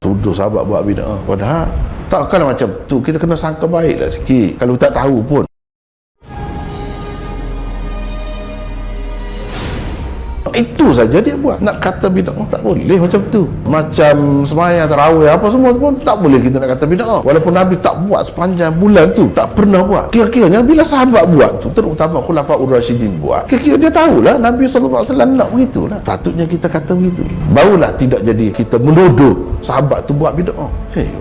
tuduh sahabat buat bid'ah. Padahal takkanlah macam tu. Kita kena sangka baiklah sikit kalau tak tahu pun. Itu saja dia buat. Nak kata bid'ah tak boleh macam tu. Macam semayang tarawih apa semua pun tak boleh kita nak kata bid'ah. Walaupun Nabi tak buat sepanjang bulan tu, tak pernah buat. Kira-kiranya bila sahabat buat tu, terutama Khulafaur Rasyidin buat, kira-kira dia tahulah Nabi SAW nak begitulah. Patutnya kita kata begitu. Barulah tidak jadi kita menuduh sahabat tu buat bid'ah.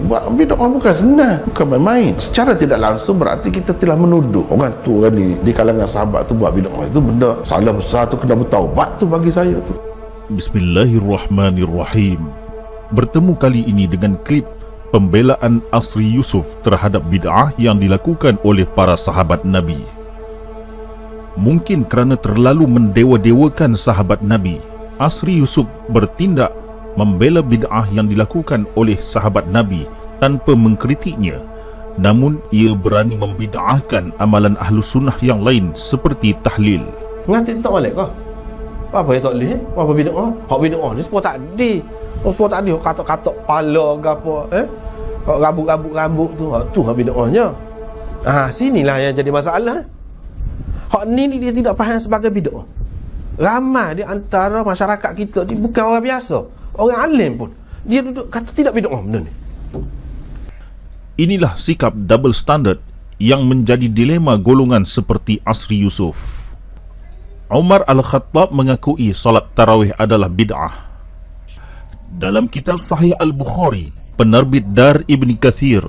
Buat bid'ah bukan senang, bukan main-main. Secara tidak langsung berarti kita telah menuduh orang tu, orang ni di kalangan sahabat tu buat bid'ah. Itu benda salah besar tu, kena bertaubat tu bagi saya tu. Bismillahirrahmanirrahim. Bertemu kali ini dengan klip pembelaan Asri Yusuf terhadap bid'ah yang dilakukan oleh para sahabat Nabi. Mungkin kerana terlalu mendewa-dewakan sahabat Nabi, Asri Yusuf bertindak membela bid'ah yang dilakukan oleh sahabat Nabi tanpa mengkritiknya. Namun ia berani membid'ahkan amalan ahlu sunnah yang lain seperti tahlil. Ngantik tak balik kau? Apa yang tak boleh? Apa bid'ah? Hak bid'ah ni semua tak ada. Semua tak ada. Katok-katok pala ke apa, hak rambut-rambut tu. Tu hak bid'ahnya. Sinilah yang jadi masalah. Hak ni dia tidak faham sebagai bid'ah. Ramai di antara masyarakat kita ni bukan orang biasa, orang alim pun dia duduk kata tidak bid'ah benda ni. Inilah sikap double standard yang menjadi dilema golongan seperti Asri Yusuf. Umar Al-Khattab mengakui solat tarawih adalah bid'ah. Dalam kitab Sahih Al-Bukhari, penerbit Dar Ibn Kathir,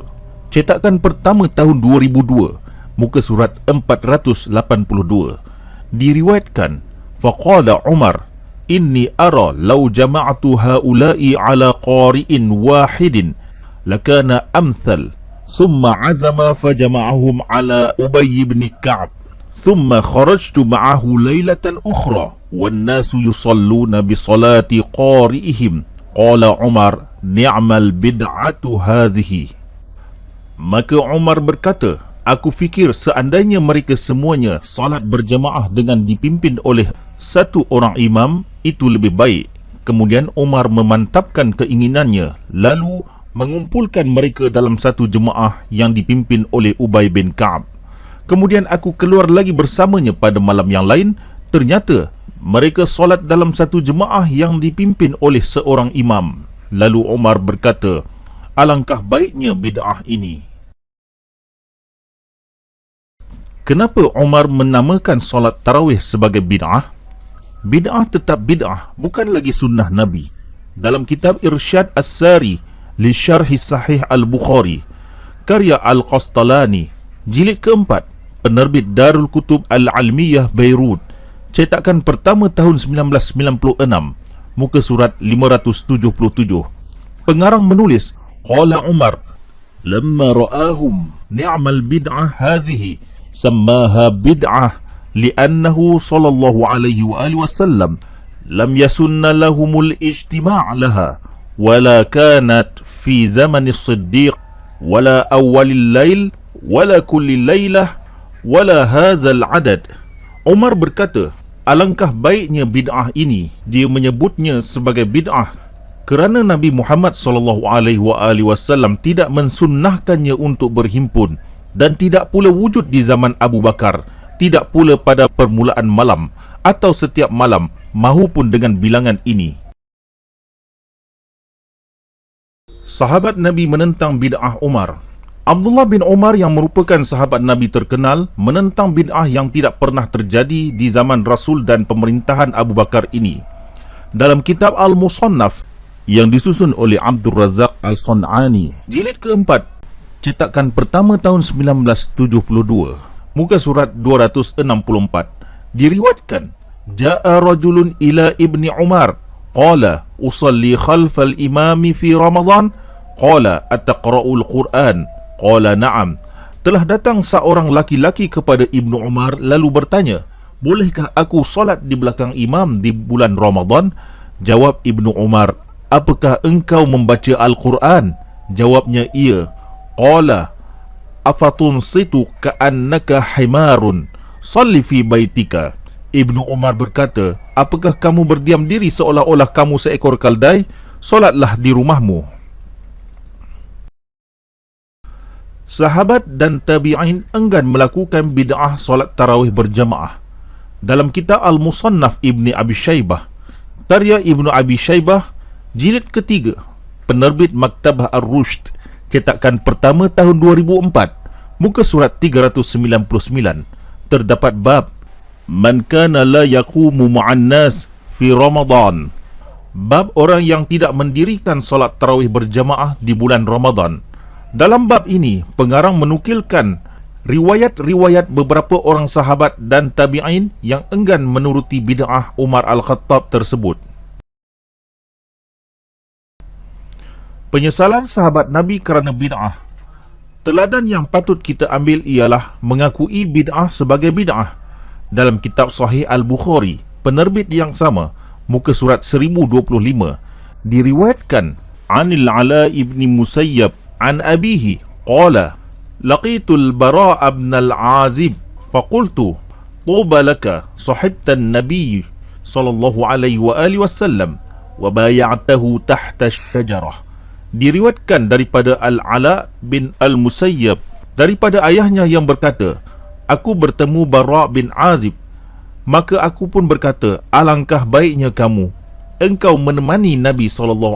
cetakan pertama tahun 2002, muka surat 482, diriwayatkan, faqala Umar, inni ara law jama'tu haula'i ala qari'in wahidin lakana amthal, thumma azama fajama'ahum ala Ubay ibn Ka'b, thumma kharajtu ma'ahu laylatan ukhra wan nasu yusalluna bi salati qari'ihim, qala Umar, ni'mal bid'atu hadhihi. Maka Umar berkata, aku fikir seandainya mereka semuanya salat berjamaah dengan dipimpin oleh satu orang imam, itu lebih baik. Kemudian Umar memantapkan keinginannya, lalu mengumpulkan mereka dalam satu jemaah yang dipimpin oleh Ubay bin Ka'b. Kemudian aku keluar lagi bersamanya pada malam yang lain. Ternyata mereka solat dalam satu jemaah yang dipimpin oleh seorang imam. Lalu Umar berkata, alangkah baiknya bid'ah ini. Kenapa Umar menamakan solat tarawih sebagai bid'ah? Bid'ah tetap bid'ah, bukan lagi sunnah Nabi. Dalam kitab Irsyad As-Sari li Syarhi Sahih Al-Bukhari, karya Al-Qastalani, jilid keempat, penerbit Darul Kutub Al-Almiyah Beirut, cetakan pertama tahun 1996, muka surat 577. Pengarang menulis, qala Umar, lamma ra'ahum ni'mal bid'ah hadhihi, sammaha bid'ah li'annahu sallallahu alaihi wa alihi wasallam lam yasunna lahumul ijtima' laha wala kanat fi zamani as-siddiq wala awwalil lail wala kulli laylah wala hadzal adad. Umar berkata, alangkah baiknya bid'ah ini. Dia menyebutnya sebagai bid'ah kerana Nabi Muhammad SAW tidak mensunnahkannya untuk berhimpun, dan tidak pula wujud di zaman Abu Bakar, tidak pula pada permulaan malam atau setiap malam mahupun dengan bilangan ini. Sahabat Nabi menentang bid'ah Umar. Abdullah bin Umar yang merupakan sahabat Nabi terkenal menentang bid'ah yang tidak pernah terjadi di zaman Rasul dan pemerintahan Abu Bakar ini. Dalam kitab Al-Musannaf yang disusun oleh Abdul Razak Al-San'ani, jilid keempat, cetakan pertama tahun 1972, muka surat 264, diriwayatkan, ja'a rajulun ila ibni Umar, qala usalli khalfal imami fi Ramadan, qala ataqra'ul Quran, qala na'am. Telah datang seorang laki-laki kepada Ibnu Umar lalu bertanya, bolehkah aku solat di belakang imam di bulan Ramadan? Jawab Ibnu Umar, apakah engkau membaca Al-Quran? Jawabnya, iya. Qala afatunsitu ka'annaka himarun, salli fi baitika. Ibnu Umar berkata, apakah kamu berdiam diri seolah-olah kamu seekor keldai? Solatlah di rumahmu. Sahabat dan tabi'in enggan melakukan bid'ah solat tarawih berjamaah. Dalam kitab Al-Musannaf Ibni Abi Shaybah, karya Ibnu Abi Shaybah, jilid ketiga, penerbit Maktabah Ar-Rushd, cetakan pertama tahun 2004, muka surat 399, terdapat bab Man kana la yaqumu ma'an nas fi Ramadan. Bab orang yang tidak mendirikan solat tarawih berjamaah di bulan Ramadan. Dalam bab ini, pengarang menukilkan riwayat-riwayat beberapa orang sahabat dan tabi'in yang enggan menuruti bid'ah Umar Al-Khattab tersebut. Penyesalan sahabat Nabi kerana bid'ah. Teladan yang patut kita ambil ialah mengakui bid'ah sebagai bid'ah. Dalam kitab Sahih Al-Bukhari, penerbit yang sama, muka surat 1025, diriwayatkan Anil Ala ibni Musayyab an abihi qala laqitul Bara' ibn al-Azib faqultu tuba laka sahibta an-nabiy sallallahu alaihi wa alihi wasallam wa bay'atahu tahta asy-syajarah. Diriwayatkan daripada Al-Ala bin Al-Musayyab daripada ayahnya yang berkata, aku bertemu Bara' bin Azib, maka aku pun berkata, alangkah baiknya kamu engkau menemani Nabi SAW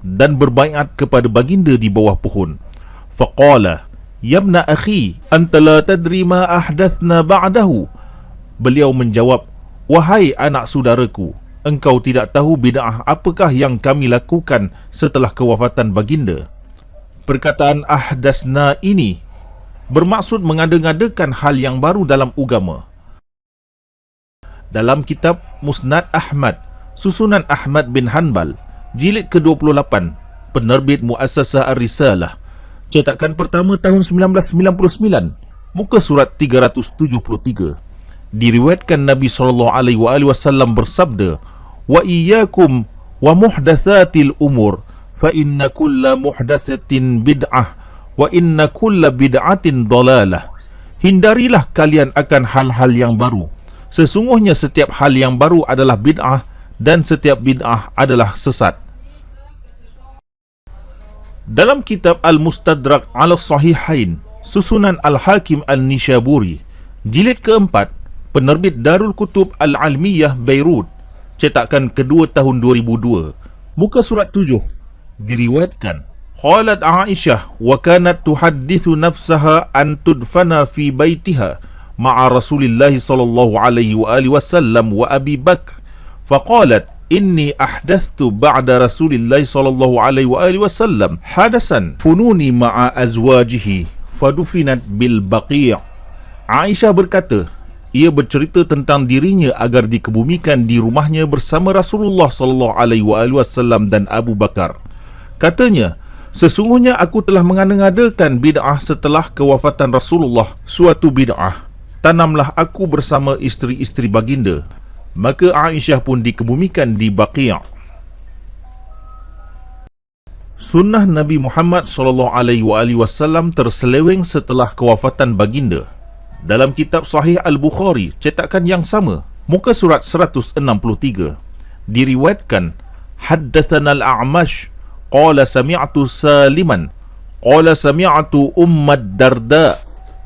dan berbaiat kepada baginda di bawah pohon. Faqala ya ibna akhi anta la tadri ma ahdathna ba'dahu. Beliau menjawab, wahai anak saudaraku, engkau tidak tahu bid'ah apakah yang kami lakukan setelah kewafatan baginda. Perkataan ahdasna ini bermaksud mengada-ngadakan hal yang baru dalam agama. Dalam kitab Musnad Ahmad, susunan Ahmad bin Hanbal, jilid ke-28, penerbit Muassasah Ar-Risalah, cetakan pertama tahun 1999, muka surat 373, diriwayatkan Nabi SAW bersabda, wa iyyakum wa muhdatsatil umur fa inna kulla muhdatsatin bid'ah wa inna kulla bid'atin dalalah. Hindarilah kalian akan hal-hal yang baru. Sesungguhnya setiap hal yang baru adalah bid'ah dan setiap bid'ah adalah sesat. Dalam kitab Al-Mustadrak ala Sahihain, susunan Al-Hakim Al-Nishaburi, jilid keempat, penerbit Darul Kutub Al-Almiyah Beirut, cetakan kedua tahun 2002, muka surat 7, diriwayatkan qalat Aisyah wa kanat tuhaddithu nafsaha an tudfana fi baitiha ma'a Rasulillah sallallahu alaihi wa alihi wasallam wa Abi Bakr faqalat inni ahdathtu ba'da Rasulillah sallallahu alaihi wa alihi wasallam hadasan fununi ma'a azwajihi fadufinat bil Baqi'. Aisyah berkata, ia bercerita tentang dirinya agar dikebumikan di rumahnya bersama Rasulullah sallallahu alaihi wasallam dan Abu Bakar. Katanya, sesungguhnya aku telah mengada-ngadakan bid'ah setelah kewafatan Rasulullah, suatu bid'ah. Tanamlah aku bersama isteri-isteri baginda. Maka Aisyah pun dikebumikan di Baqi'. Sunnah Nabi Muhammad SAW terseleweng setelah kewafatan baginda. Dalam kitab Sahih Al-Bukhari, cetakan yang sama, muka surat 163, diriwayatkan haddathana al-A'mash qala sami'tu Saliman qala sami'tu Ummad Darda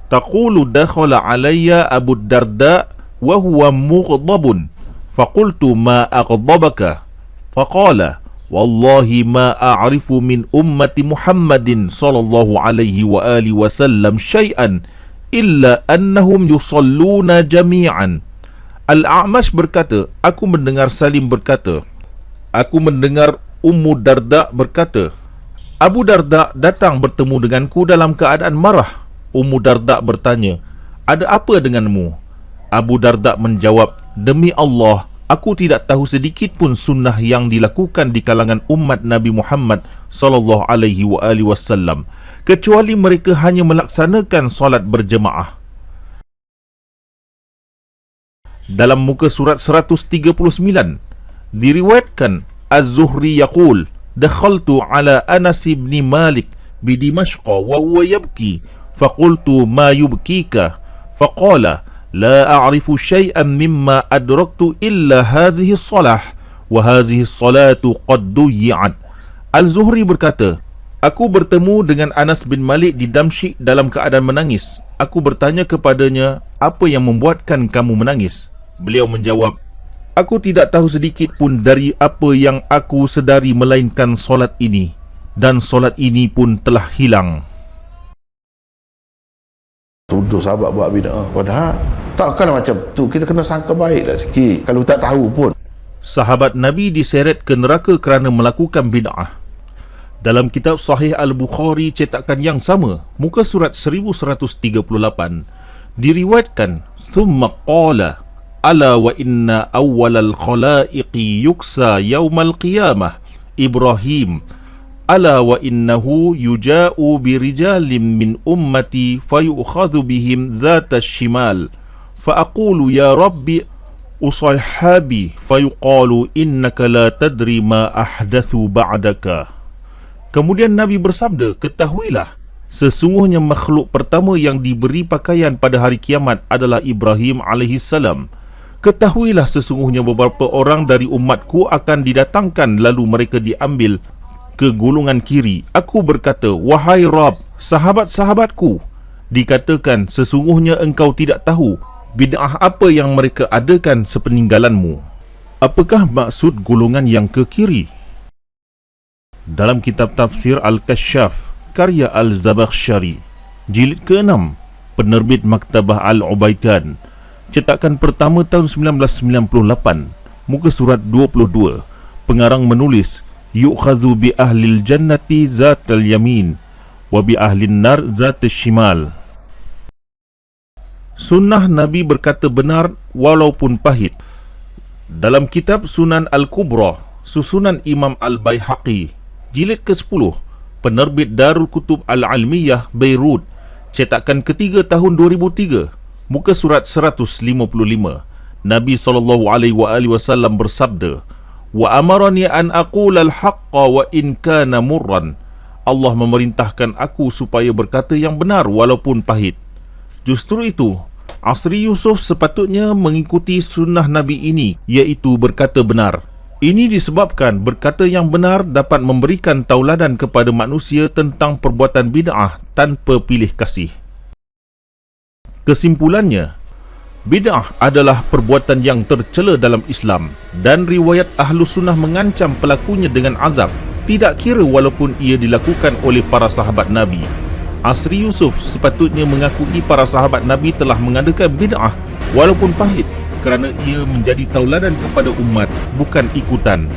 taqulu dakhala alayya Abu Darda wa huwa mughdabun faqultu ma aghdabaka faqala wallahi ma a'rifu min ummati Muhammadin sallallahu alaihi wa alihi wasallam syai'an illa annahum yusalluna jami'an. Al-A'mash berkata, aku mendengar Salim berkata, aku mendengar Ummu Darda berkata, Abu Darda datang bertemu denganku dalam keadaan marah. Ummu Darda bertanya, ada apa denganmu? Abu Darda menjawab, demi Allah, aku tidak tahu sedikit pun sunnah yang dilakukan di kalangan umat Nabi Muhammad sallallahu alaihi wasallam kecuali mereka hanya melaksanakan solat berjemaah. Dalam muka surat 139 diriwayatkan Az-Zuhri yaqul dakhaltu ala Anas ibn Malik bi Dimashq wa huwa yabki faqultu ma yubkika faqala la a'rifu syai'an mimma adraktu illa hadhihi as-salah wa hadhihi as-salatu qad duyi'at. Al-Zuhri berkata, Aku bertemu dengan Anas bin Malik di Damsyik dalam keadaan menangis. Aku bertanya kepadanya, apa yang membuatkan kamu menangis? Beliau menjawab, aku tidak tahu sedikit pun dari apa yang aku sedari melainkan solat ini, dan solat ini pun telah hilang. Tuduh sahabat buat bid'ah. Padahal takkan macam tu. Kita kena sangka baiklah sikit kalau tak tahu pun. Sahabat Nabi diseret ke neraka kerana melakukan bid'ah. Dalam kitab Sahih Al-Bukhari cetakan yang sama, muka surat 1138, diriwayatkan, "Thumma qala, ala wa inna awwalal khalaiqi yuksa yaumal qiyamah Ibrahim, ala wa innahu yuja'u birijalim min ummati fayu'khadhu bihim dhata shimal, fa aqulu ya rabbi usayhabi fayuqalu innaka la tadri ma ahdathu ba'daka." Kemudian Nabi bersabda, ketahuilah, sesungguhnya makhluk pertama yang diberi pakaian pada hari kiamat adalah Ibrahim AS. Ketahuilah sesungguhnya beberapa orang dari umatku akan didatangkan lalu mereka diambil ke golongan kiri. Aku berkata, wahai Rabb, sahabat-sahabatku. Dikatakan, sesungguhnya engkau tidak tahu bid'ah apa yang mereka adakan sepeninggalanmu. Apakah maksud golongan yang ke kiri? Dalam kitab tafsir Al-Kashaf karya Al-Zabakhsyari, jilid ke-6, penerbit Maktabah Al-Ubaidan, cetakan pertama tahun 1998, muka surat 22, pengarang menulis, yu'khadhu bi ahlil jannati zatal yamin wa bi ahlin nar zatal shimal. Sunnah Nabi berkata benar walaupun pahit. Dalam kitab Sunan Al-Kubra, susunan Imam Al-Baihaqi, jilid ke-10, penerbit Darul Kutub Al-Almiyah, Beirut, cetakan ketiga tahun 2003, muka surat 155, Nabi SAW bersabda, wa amarani an aqula al-haqqa wa in kana murran. Allah memerintahkan aku supaya berkata yang benar walaupun pahit. Justru itu, Asri Yusuf sepatutnya mengikuti sunnah Nabi ini, iaitu berkata benar. Ini disebabkan berkata yang benar dapat memberikan tauladan kepada manusia tentang perbuatan bid'ah tanpa pilih kasih. Kesimpulannya, bid'ah adalah perbuatan yang tercela dalam Islam dan riwayat Ahlu Sunnah mengancam pelakunya dengan azab, tidak kira walaupun ia dilakukan oleh para sahabat Nabi. Asri Yusuf sepatutnya mengakui para sahabat Nabi telah mengadakan bid'ah walaupun pahit, kerana ia menjadi tauladan kepada umat, bukan ikutan.